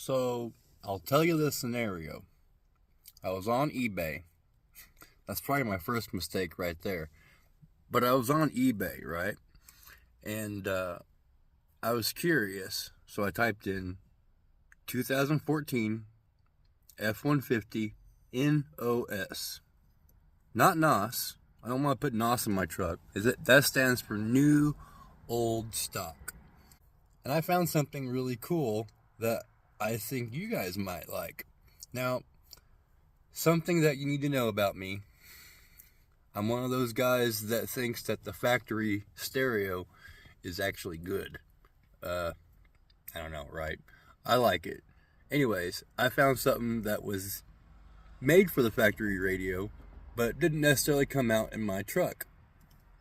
So, I'll tell you this scenario. I was on eBay. That's probably my first mistake right there. But I was on eBay, right? And I was curious. So I typed in 2014 F-150 NOS. Not NOS. I don't want to put NOS in my truck. That stands for New Old Stock. And I found something really cool that I think you guys might like. Now, something that you need to know about me. I'm one of those guys that thinks that the factory stereo is actually good. I don't know, right? I like it. Anyways, I found something that was made for the factory radio, but didn't necessarily come out in my truck.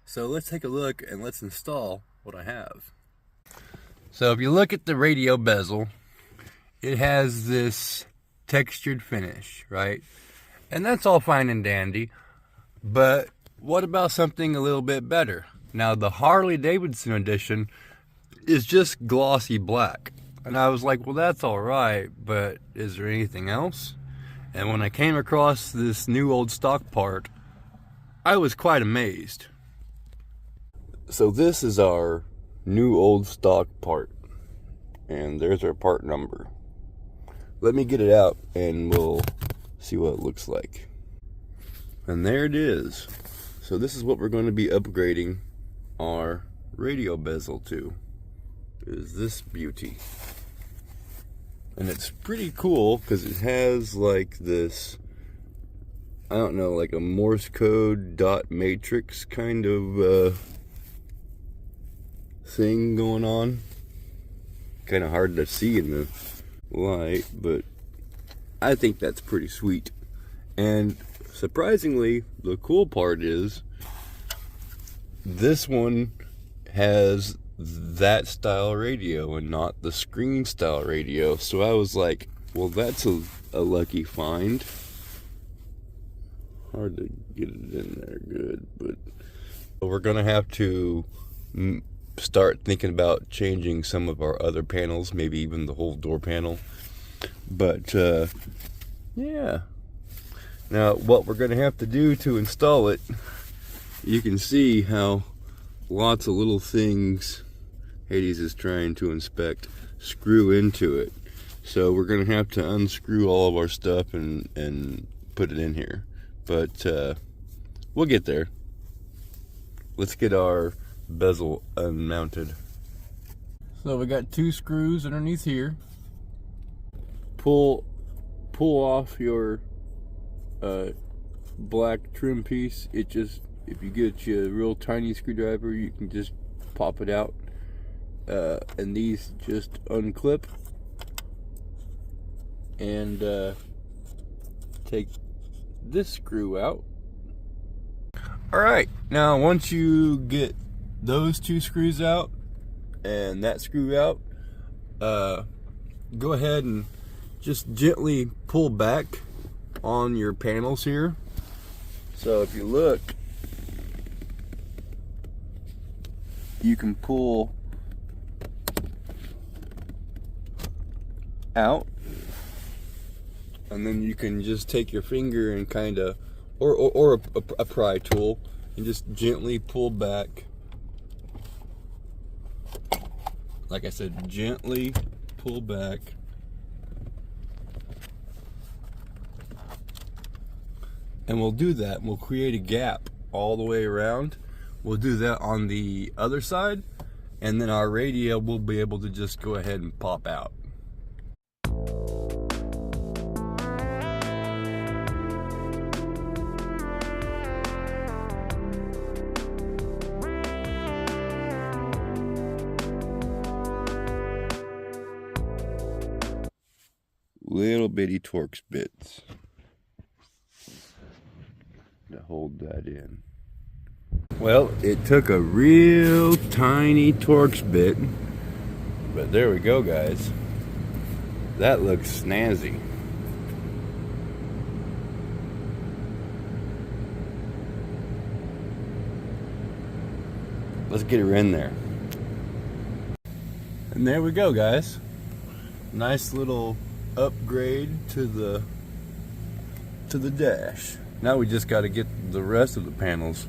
So let's take a look and let's install what I have. So if you look at the radio bezel, it has this textured finish, right? And that's all fine and dandy, but what about something a little bit better? Now the Harley Davidson edition is just glossy black. And I was like, well, that's all right, but is there anything else? And when I came across this new old stock part, I was quite amazed. So this is our new old stock part. And there's our part number. Let me get it out and we'll see what it looks like. And there it is. So this is what we're going to be upgrading our radio bezel to. Is this beauty. And it's pretty cool because it has like this, I don't know, like a Morse code dot matrix kind of thing going on. Kind of hard to see in the light, but I think that's pretty sweet. And surprisingly, the cool part is this one has that style radio and not the screen style radio. So I was like, well, that's a lucky find. Hard to get it in there good, but we're gonna have to start thinking about changing some of our other panels, maybe even the whole door panel. But yeah, now what we're gonna have to do to install it, you can see how lots of little things Hades is trying to inspect screw into it. So we're gonna have to unscrew all of our stuff and put it in here, but we'll get there. Let's get our bezel unmounted. So we got 2 screws underneath here. Pull off your black trim piece. It just, if you get you a real tiny screwdriver, you can just pop it out. And these just unclip and take this screw out. Alright, now once you get those 2 screws out and that screw out, go ahead and just gently pull back on your panels here. So if you look, you can pull out, and then you can just take your finger and kind of, or a pry tool, and just gently pull back. Like I said, gently pull back. And we'll do that, and we'll create a gap all the way around. We'll do that on the other side, and then our radio will be able to just go ahead and pop out. Little bitty Torx bits to hold that in. Well, it took a real tiny Torx bit, but there we go, guys. That looks snazzy. Let's get her in there. And there we go, guys. Nice little upgrade to the dash. Now we just got to get the rest of the panels.